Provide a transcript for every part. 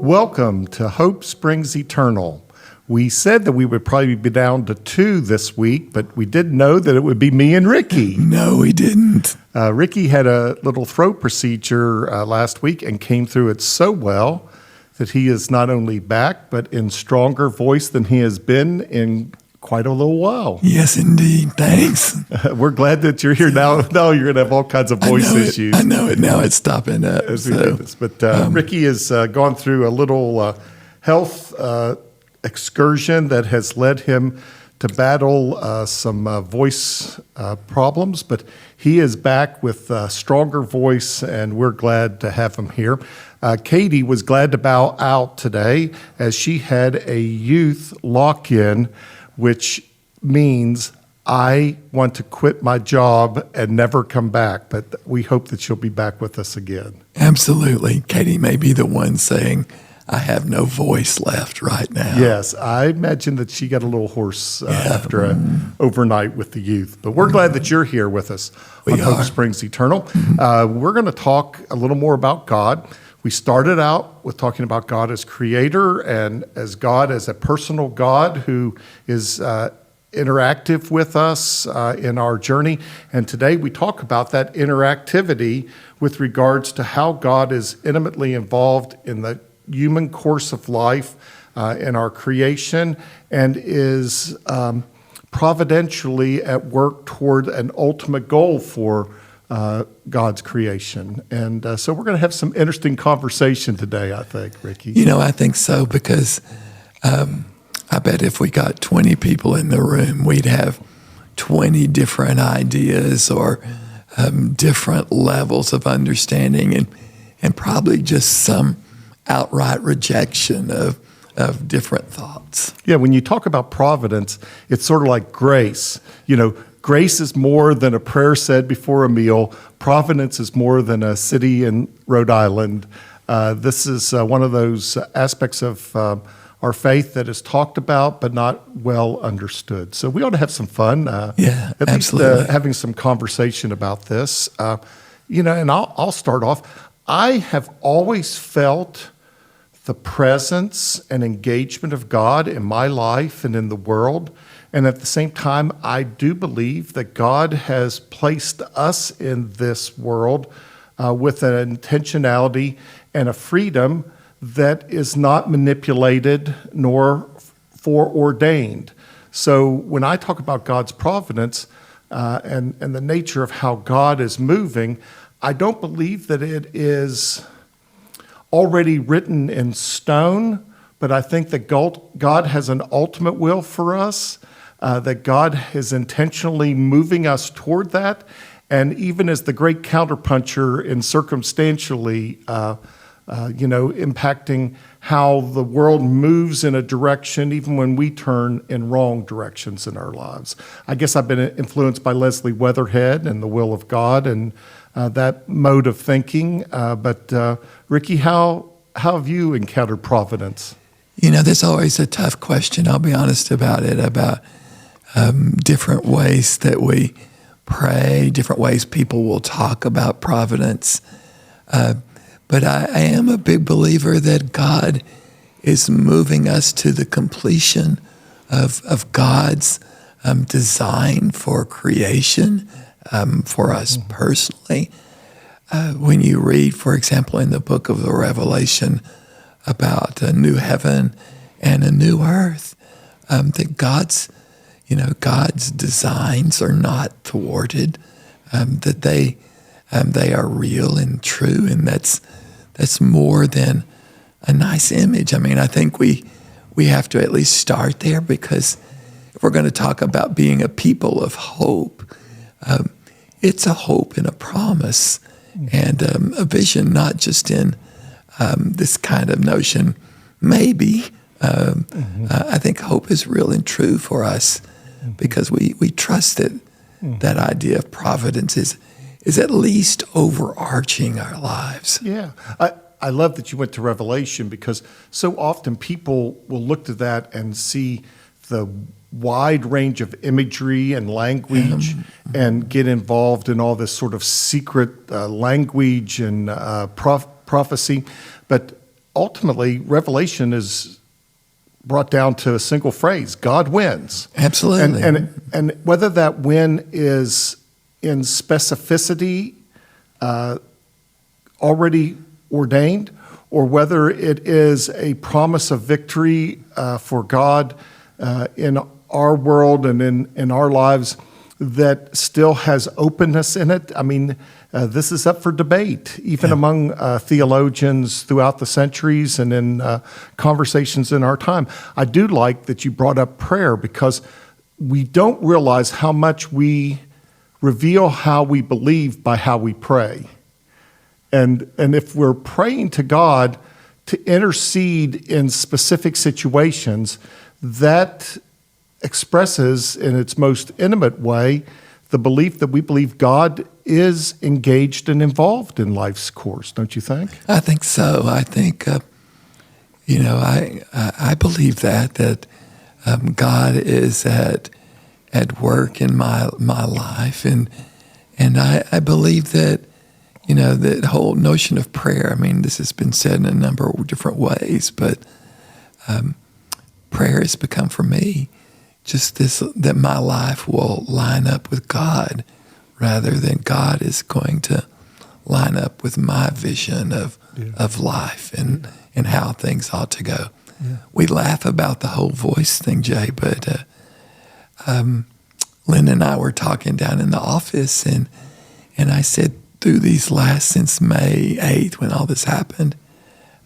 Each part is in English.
Welcome to Hope Springs Eternal. We said that we would probably be down to 2 this week, but we didn't know that it would be me and Ricky. No, we didn't. Ricky had a little throat procedure last week and came through it so well that he is not only back, but in stronger voice than he has been in quite a little while. Yes, indeed. Thanks. We're glad that you're here now. Now you're going to have all kinds of voice issues. I know it now. It's stopping up. As we do this. But Ricky has gone through a little health excursion that has led him to battle some voice problems, but he is back with a stronger voice, and we're glad to have him here. Katie was glad to bow out today as she had a youth lock-in, which means I want to quit my job and never come back, but we hope that she'll be back with us again. Absolutely. Katie may be the one saying, I have no voice left right now. Yes, I imagine that she got a little hoarse after an overnight with the youth. But we're glad that you're here with us on Hope Springs Eternal. We're going to talk a little more about God. We started out with talking about God as creator and as God as a personal God who is interactive with us in our journey. And today we talk about that interactivity with regards to how God is intimately involved in the human course of life in our creation and is providentially at work toward an ultimate goal for God's creation. And so we're going to have some interesting conversation today, I think, Ricky. You know, I think so, because I bet if we got 20 people in the room, we'd have 20 different ideas or different levels of understanding and probably just some outright rejection of different thoughts. Yeah, when you talk about providence, it's sort of like grace. You know, grace is more than a prayer said before a meal. Providence is more than a city in Rhode Island. This is one of those aspects of our faith that is talked about but not well understood. So we ought to have some fun. Absolutely. Least having some conversation about this. And I'll start off. I have always felt the presence and engagement of God in my life and in the world. And at the same time, I do believe that God has placed us in this world with an intentionality and a freedom that is not manipulated nor foreordained. So when I talk about God's providence and the nature of how God is moving, I don't believe that it is already written in stone, but I think that God has an ultimate will for us, that God is intentionally moving us toward that. And even as the great counterpuncher in circumstantially, impacting how the world moves in a direction, even when we turn in wrong directions in our lives. I guess I've been influenced by Leslie Weatherhead and the will of God and that mode of thinking. But Ricky, how have you encountered providence? You know, there's always a tough question, I'll be honest about it, about different ways that we pray, different ways people will talk about providence. But I am a big believer that God is moving us to the completion of God's design for creation, for us personally. When you read, for example, in the book of the Revelation about a new heaven and a new earth, that God's designs are not thwarted, that they are real and true, and that's more than a nice image. I mean, I think we have to at least start there, because if we're going to talk about being a people of hope, it's a hope and a promise and a vision, not just in this kind of notion, maybe. I think hope is real and true for us because we trust that that idea of providence is at least overarching our lives. Yeah. I love that you went to Revelation, because so often people will look to that and see the wide range of imagery and language and get involved in all this sort of secret language and prophecy. But ultimately, Revelation is brought down to a single phrase: God wins. Absolutely. And whether that win is in specificity, already ordained, or whether it is a promise of victory for God in our world and in our lives that still has openness in it. I mean, this is up for debate, even among theologians throughout the centuries and in conversations in our time. I do like that you brought up prayer, because we don't realize how much we reveal how we believe by how we pray. And if we're praying to God to intercede in specific situations, that expresses in its most intimate way the belief that we believe God is engaged and involved in life's course, don't you think? I think so. I think, I believe that God is at work in my life, and I believe that, that whole notion of prayer. I mean, this has been said in a number of different ways, but prayer has become for me just this, that my life will line up with God rather than God is going to line up with my vision of life and how things ought to go. Yeah. We laugh about the whole voice thing, Jay, but Linda and I were talking down in the office, and I said, through these since May 8th, when all this happened,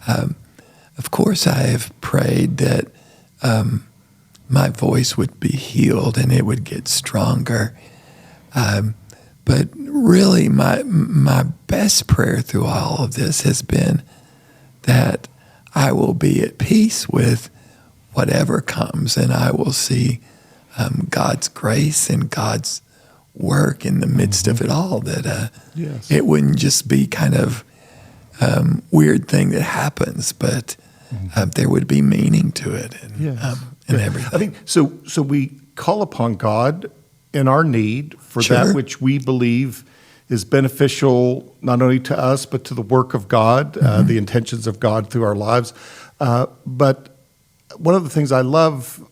of course I have prayed that my voice would be healed and it would get stronger. But really, my best prayer through all of this has been that I will be at peace with whatever comes, and I will see God's grace and God's work in the midst of it all, that it wouldn't just be kind of weird thing that happens, but there would be meaning to it and everything. I think so we call upon God in our need for Sure. that which we believe is beneficial not only to us but to the work of God, the intentions of God through our lives. But one of the things I love,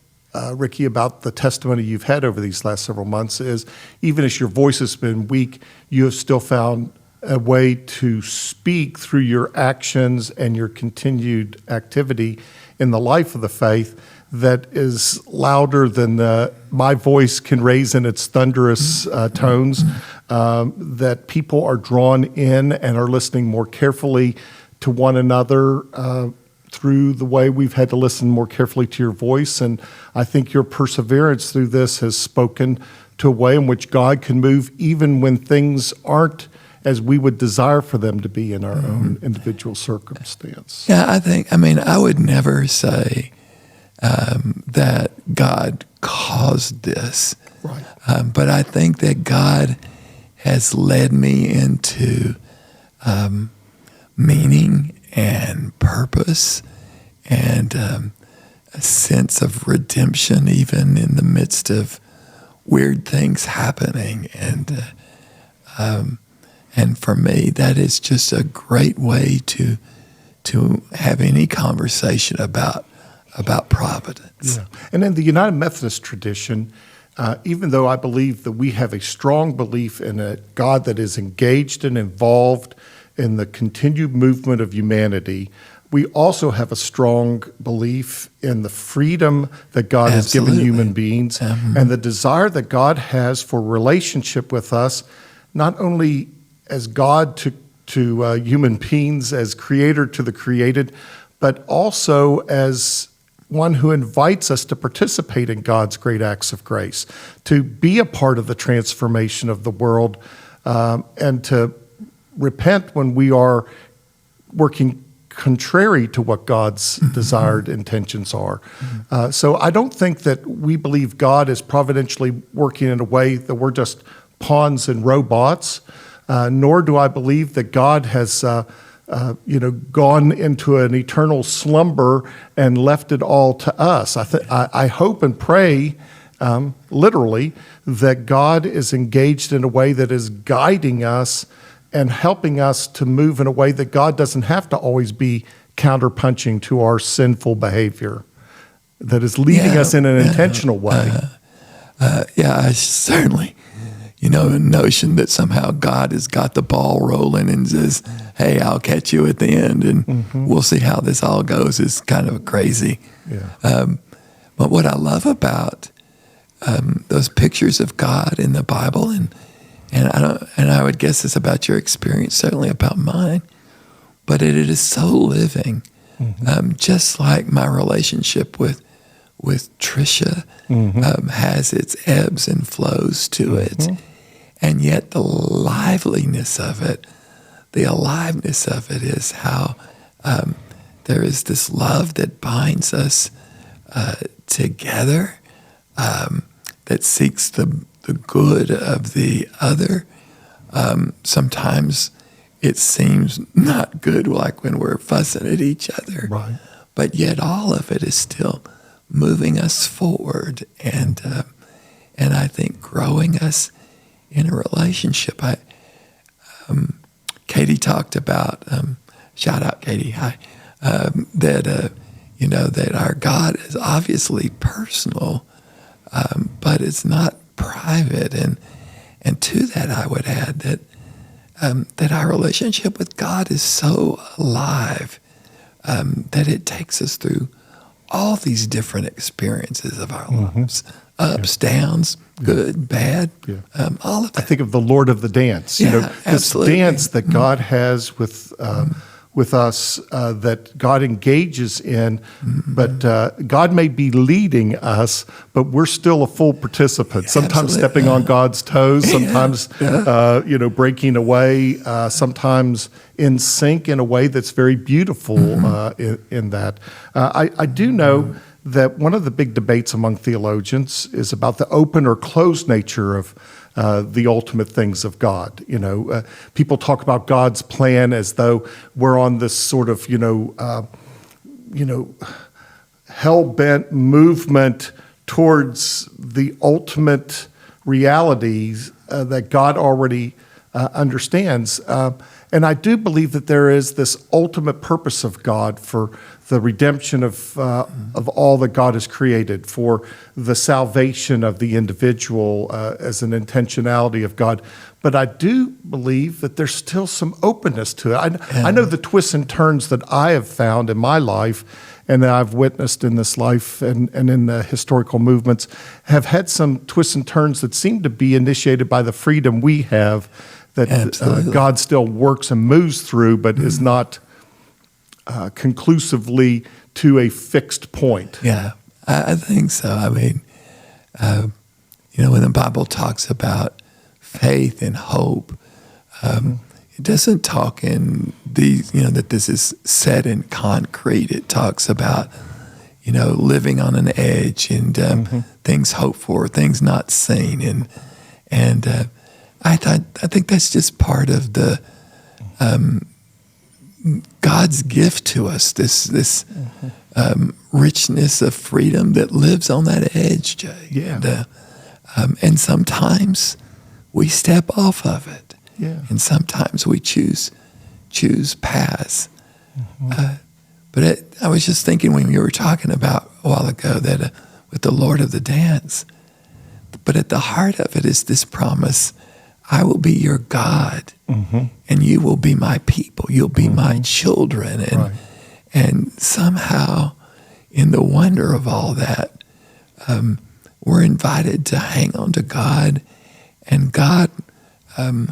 Ricky, about the testimony you've had over these last several months is, even as your voice has been weak, you have still found a way to speak through your actions and your continued activity in the life of the faith that is louder than my voice can raise in its thunderous tones, that people are drawn in and are listening more carefully to one another through the way we've had to listen more carefully to your voice. And I think your perseverance through this has spoken to a way in which God can move even when things aren't as we would desire for them to be in our own individual circumstance. Yeah, I would never say that God caused this. Right. But I think that God has led me into meaning and purpose and a sense of redemption, even in the midst of weird things happening. And for me, that is just a great way to have any conversation about providence. Yeah. And in the United Methodist tradition, even though I believe that we have a strong belief in a God that is engaged and involved in the continued movement of humanity, we also have a strong belief in the freedom that God has given human beings and the desire that God has for relationship with us, not only as God to human beings, as creator to the created, but also as one who invites us to participate in God's great acts of grace, to be a part of the transformation of the world, and to repent when we are working contrary to what God's desired intentions are. So I don't think that we believe God is providentially working in a way that we're just pawns and robots, nor do I believe that God has gone into an eternal slumber and left it all to us. I hope and pray, literally, that God is engaged in a way that is guiding us and helping us to move in a way that God doesn't have to always be counterpunching to our sinful behavior, that is leading us in an intentional way. I certainly, a notion that somehow God has got the ball rolling and says, hey, I'll catch you at the end and we'll see how this all goes is kind of crazy. Yeah. But what I love about those pictures of God in the Bible, and I would guess it's about your experience, certainly about mine, but it is so living, just like my relationship with Tricia has its ebbs and flows to it, and yet the liveliness of it, the aliveness of it is how there is this love that binds us together, that seeks the good of the other. Sometimes it seems not good, like when we're fussing at each other, Right. but yet all of it is still moving us forward and I think growing us in a relationship. Katie talked about, shout out Katie, hi, that our God is obviously personal, but it's not private. And to that I would add that our relationship with God is so alive that it takes us through all these different experiences of our lives, ups, downs, good, bad, all of that. I think of the Lord of the Dance. This absolutely. dance that God has with us, that God engages in, but God may be leading us, but we're still a full participant. Sometimes absolutely. stepping on God's toes, sometimes breaking away, sometimes in sync in a way that's very beautiful in that. I do know that one of the big debates among theologians is about the open or closed nature of the ultimate things of God. People talk about God's plan as though we're on this sort of, hell-bent movement towards the ultimate realities that God already understands. And I do believe that there is this ultimate purpose of God for the redemption of all that God has created, for the salvation of the individual as an intentionality of God. But I do believe that there's still some openness to it. I know the twists and turns that I have found in my life and that I've witnessed in this life and in the historical movements have had some twists and turns that seem to be initiated by the freedom we have, that God still works and moves through, but is not conclusively to a fixed point. Yeah, I think so. I mean, when the Bible talks about faith and hope, it doesn't talk in these, that this is set in concrete. It talks about, living on an edge and things hoped for, things not seen, and I think that's just part of the God's gift to us, this richness of freedom that lives on that edge, Jay. Yeah. And sometimes we step off of it. Yeah. And sometimes we choose paths. But I was just thinking when you were talking about a while ago that with the Lord of the Dance, but at the heart of it is this promise: I will be your God, and you will be my people. You'll be my children. And somehow, in the wonder of all that, we're invited to hang on to God, and God,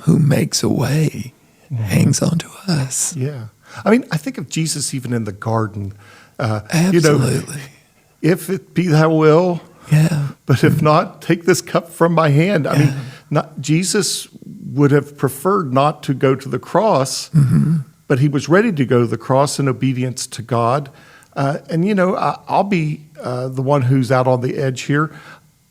who makes a way, hangs on to us. Yeah. I mean, I think of Jesus even in the garden. Absolutely. If it be thy will, but if not, take this cup from my hand. I mean, Jesus would have preferred not to go to the cross, but he was ready to go to the cross in obedience to God. I'll be the one who's out on the edge here.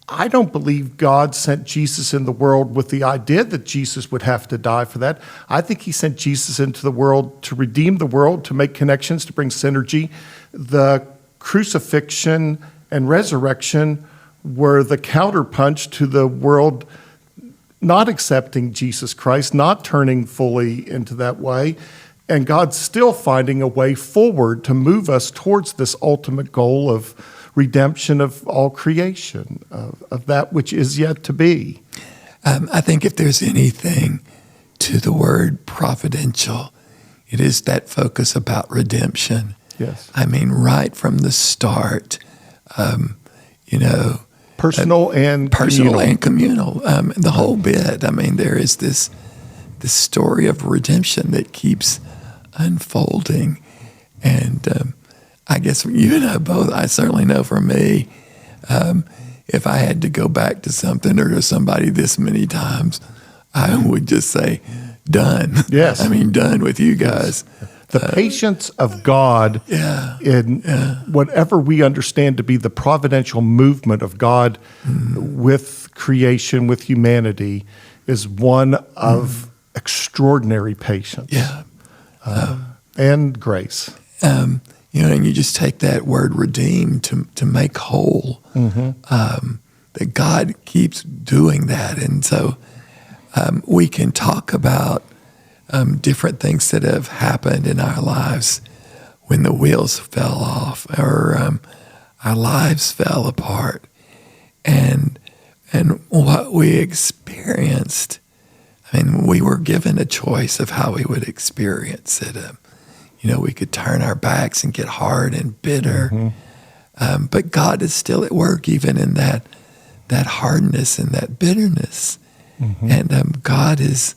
I don't believe God sent Jesus in the world with the idea that Jesus would have to die for that. I think he sent Jesus into the world to redeem the world, to make connections, to bring synergy. The crucifixion and resurrection were the counterpunch to the world not accepting Jesus Christ, not turning fully into that way. And God's still finding a way forward to move us towards this ultimate goal of redemption of all creation, of that which is yet to be. I think if there's anything to the word providential, it is that focus about redemption. Yes. I mean, right from the start, Personal and communal, the whole bit. I mean, there is this story of redemption that keeps unfolding. And I guess you and I both, I certainly know for me, if I had to go back to something or to somebody this many times, I would just say, done. Yes. I mean, done with you guys. The patience of God in whatever we understand to be the providential movement of God with creation, with humanity, is one of extraordinary patience and grace. And you just take that word redeem to make whole, that God keeps doing that. And so we can talk about different things that have happened in our lives when the wheels fell off or our lives fell apart. And what we experienced, I mean, we were given a choice of how we would experience it. We could turn our backs and get hard and bitter. But God is still at work even in that hardness and that bitterness. And God is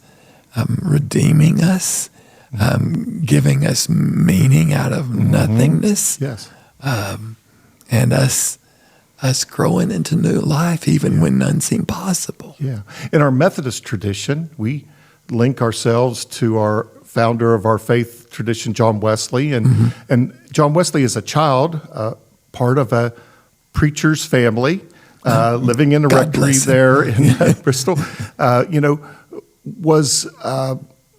redeeming us, giving us meaning out of nothingness. Yes. And us growing into new life even when none seemed possible. Yeah. In our Methodist tradition, we link ourselves to our founder of our faith tradition, John Wesley. And John Wesley is a child, part of a preacher's family, living in a rectory there in Bristol, was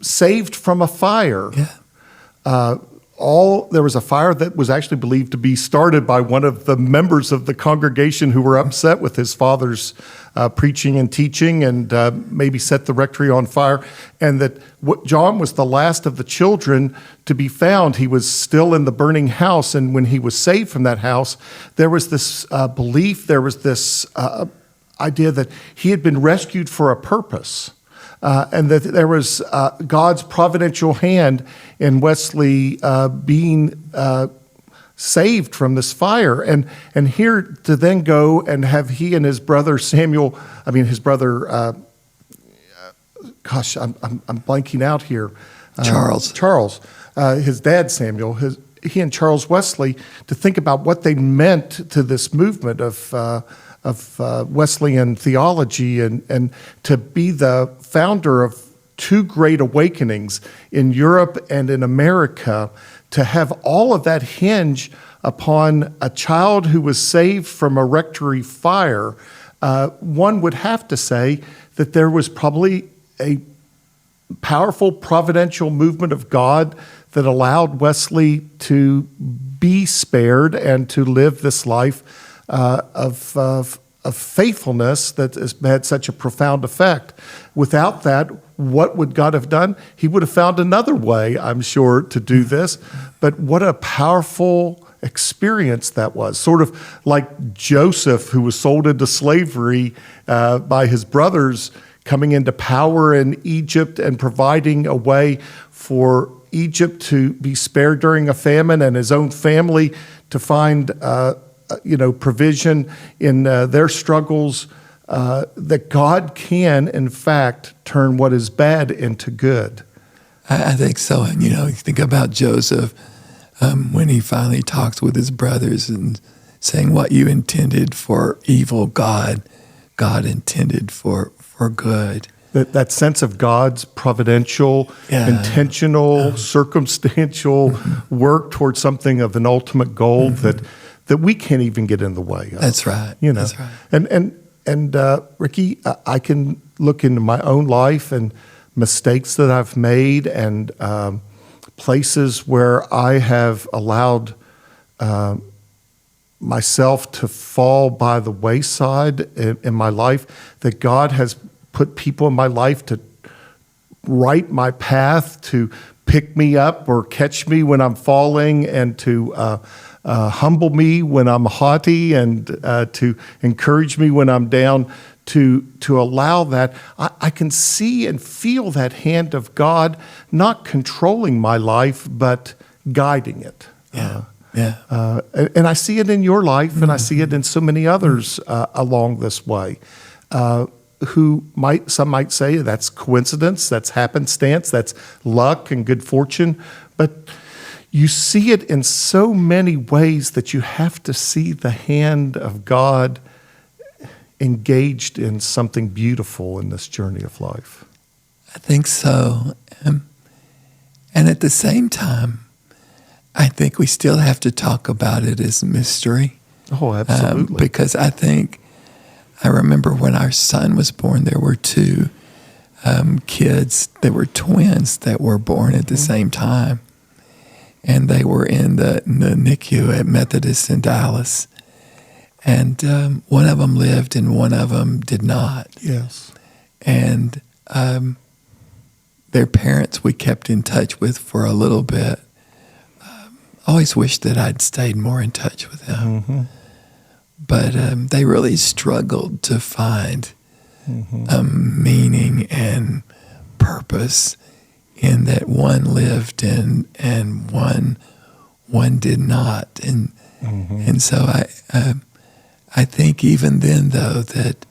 saved from a fire. There was a fire that was actually believed to be started by one of the members of the congregation who were upset with his father's preaching and teaching and maybe set the rectory on fire. And that John was the last of the children to be found. He was still in the burning house. And when he was saved from that house, there was this belief, there was this idea that he had been rescued for a purpose. And that there was God's providential hand in Wesley being saved from this fire. And here to then go and have he and his brother I'm blanking out here. Charles, his dad Samuel, he and Charles Wesley, to think about what they meant to this movement of Wesleyan theology and to be the founder of two great awakenings in Europe and in America, to have all of that hinge upon a child who was saved from a rectory fire. One would have to say that there was probably a powerful providential movement of God that allowed Wesley to be spared and to live this life of faithfulness that has had such a profound effect. Without that, what would God have done? He would have found another way, I'm sure, to do this. But what a powerful experience that was. Sort of like Joseph, who was sold into slavery by his brothers, coming into power in Egypt and providing a way for Egypt to be spared during a famine and his own family to find provision in their struggles, that God can, in fact, turn what is bad into good. I think so. And, you think about Joseph when he finally talks with his brothers and saying, what you intended for evil, God intended for good. That sense of God's providential, intentional, circumstantial work towards something of an ultimate goal that we can't even get in the way of. That's right. That's right. And Ricky, I can look into my own life and mistakes that I've made and places where I have allowed myself to fall by the wayside in my life, that God has put people in my life to right my path, to pick me up or catch me when I'm falling, and to humble me when I'm haughty, and to encourage me when I'm down, to allow that. I can see and feel that hand of God not controlling my life, but guiding it. And I see it in your life, and I see it in so many others along this way. Some might say that's coincidence, that's happenstance, that's luck and good fortune, but you see it in so many ways that you have to see the hand of God engaged in something beautiful in this journey of life. I think so. And at the same time, I think we still have to talk about it as mystery. Oh, absolutely. Because I remember when our son was born, there were two kids that were twins that were born at the same time. And they were in the NICU at Methodist in Dallas. And one of them lived and one of them did not. Yes. And their parents we kept in touch with for a little bit. Always wished that I'd stayed more in touch with them. Mm-hmm. But they really struggled to find meaning and purpose in that one lived and one did not. And so I think even then, though, that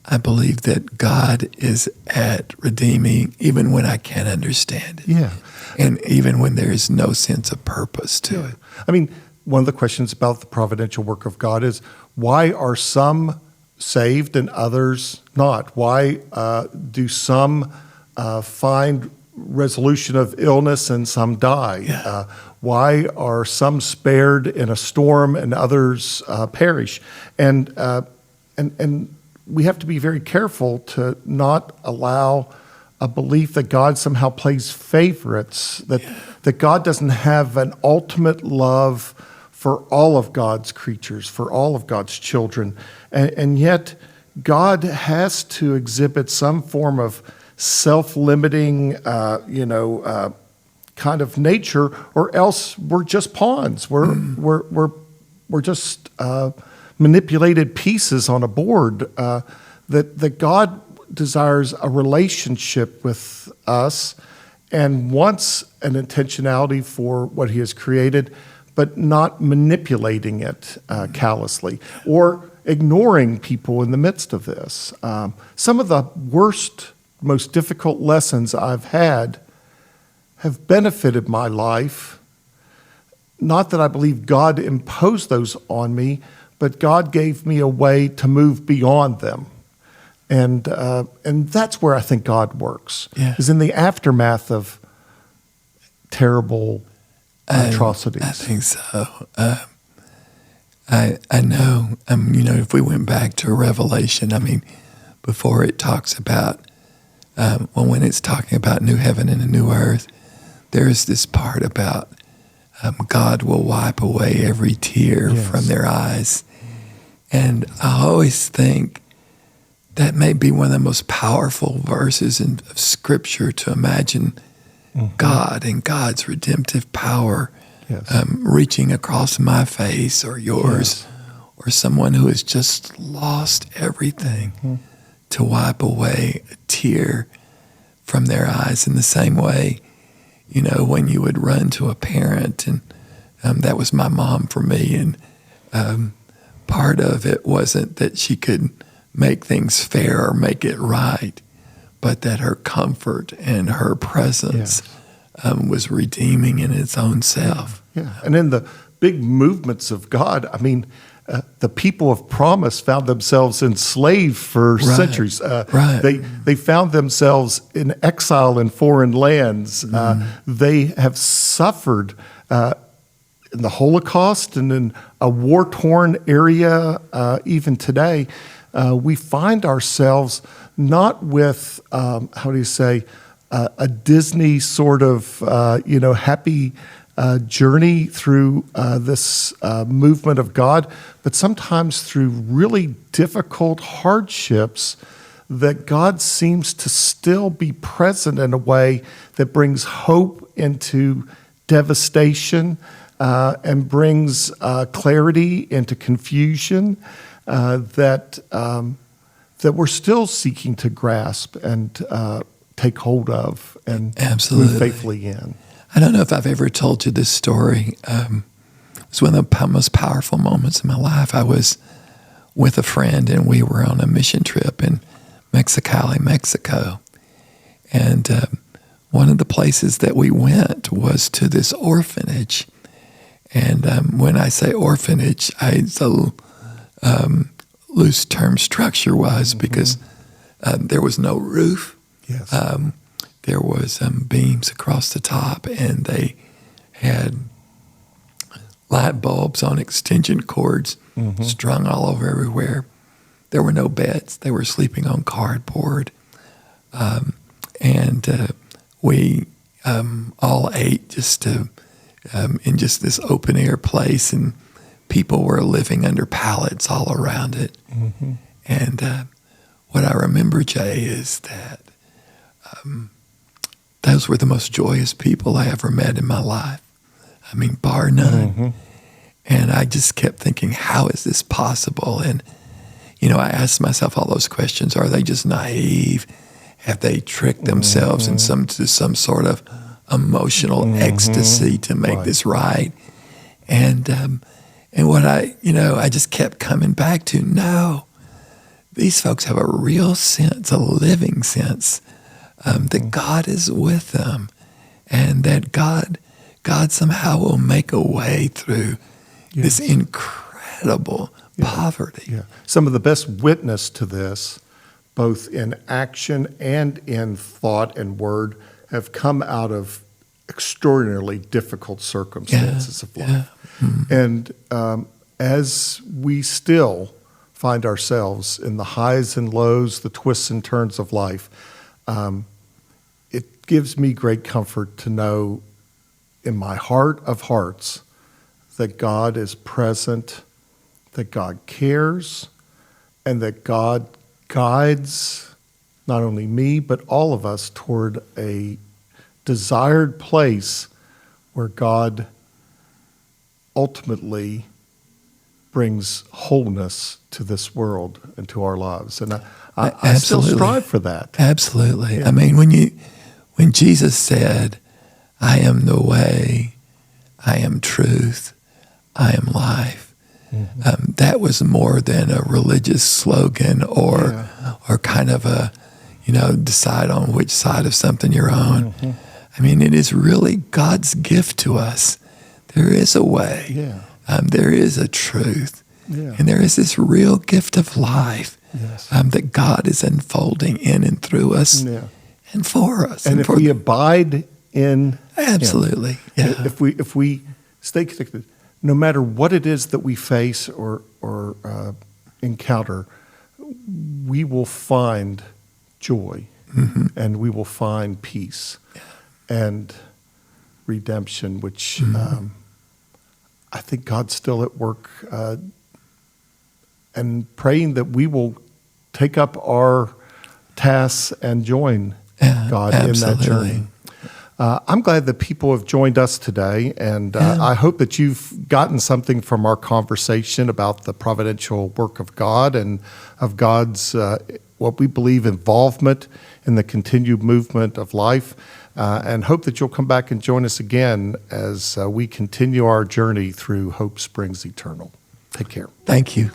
I believe that God is at redeeming even when I can't understand it. Yeah. And even when there is no sense of purpose to it. I mean, one of the questions about the providential work of God is, why are some saved and others not? Why do some find resolution of illness and some die? Yeah. Why are some spared in a storm and others perish? And we have to be very careful to not allow a belief that God somehow plays favorites, that God doesn't have an ultimate love for all of God's creatures, for all of God's children. And yet God has to exhibit some form of self-limiting, kind of nature, or else we're just pawns. We're just manipulated pieces on a board. That God desires a relationship with us and wants an intentionality for what He has created, but not manipulating it callously or ignoring people in the midst of this. Some of the worst, most difficult lessons I've had have benefited my life. Not that I believe God imposed those on me, but God gave me a way to move beyond them. And that's where I think God works, is in the aftermath of terrible atrocities. I think so. I know, if we went back to Revelation, before it talks about, when it's talking about new heaven and a new earth, there is this part about God will wipe away every tear from their eyes. And I always think that may be one of the most powerful verses of Scripture to imagine God and God's redemptive power reaching across my face or yours or someone who has just lost everything to wipe away a tear from their eyes. In the same way, when you would run to a parent, and that was my mom for me, and part of it wasn't that she could make things fair or make it right, but that her comfort and her presence was redeeming in its own self. Yeah, and in the big movements of God, the people of promise found themselves enslaved for centuries. They found themselves in exile in foreign lands. They have suffered in the Holocaust and in a war-torn area even today. We find ourselves not with, a Disney sort of, happy journey through this movement of God, but sometimes through really difficult hardships, that God seems to still be present in a way that brings hope into devastation and brings clarity into confusion that we're still seeking to grasp and take hold of and Absolutely. move faithfully in. I don't know if I've ever told you this story. It was one of the most powerful moments in my life. I was with a friend, and we were on a mission trip in Mexicali, Mexico. And one of the places that we went was to this orphanage. And when I say orphanage, it's a loose term structure-wise because there was no roof. Yes. There was beams across the top, and they had light bulbs on extension cords strung all over everywhere. There were no beds. They were sleeping on cardboard. And we all ate just in just this open air place, and people were living under pallets all around it. And what I remember, Jay, is that those were the most joyous people I ever met in my life. I mean, bar none. And I just kept thinking, how is this possible? And, you know, I asked myself all those questions. Are they just naive? Have they tricked themselves to some sort of emotional ecstasy to make this right? And what I just kept coming back to, no, these folks have a real sense, a living sense that God is with them, and that God somehow will make a way through this incredible poverty. Yeah. Some of the best witness to this, both in action and in thought and word, have come out of extraordinarily difficult circumstances of life. And as we still find ourselves in the highs and lows, the twists and turns of life, it gives me great comfort to know in my heart of hearts that God is present, that God cares, and that God guides not only me, but all of us toward a desired place where God ultimately brings wholeness to this world and to our lives. And I still strive for that. Absolutely. Yeah. I mean, when Jesus said, I am the way, I am truth, I am life, that was more than a religious slogan or kind of a, decide on which side of something you're on. I mean, it is really God's gift to us. There is a way. Yeah. There is a truth. Yeah. And there is this real gift of life that God is unfolding in and through us and for us. And if we abide in Absolutely. Him, if we stay connected, no matter what it is that we face or encounter, we will find joy and we will find peace and redemption, which I think God's still at work, and praying that we will take up our tasks and join God in that journey. I'm glad that people have joined us today, and I hope that you've gotten something from our conversation about the providential work of God and of God's, what we believe, involvement in the continued movement of life, and hope that you'll come back and join us again as we continue our journey through Hope Springs Eternal. Take care. Thank you.